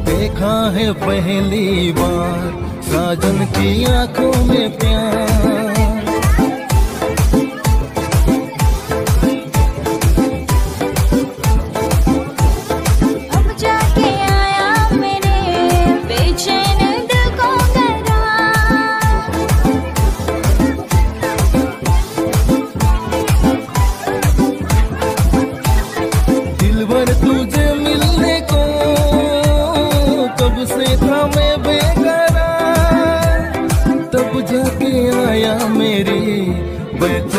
देखा है पहली बार साजन की आंखों में प्यार। अब जाके आया मेरे बेचैन दिल को करार। दिलबर तुझे मिलने को कब से था मैं बेकरार, तब जाके आया मेरे बेचैन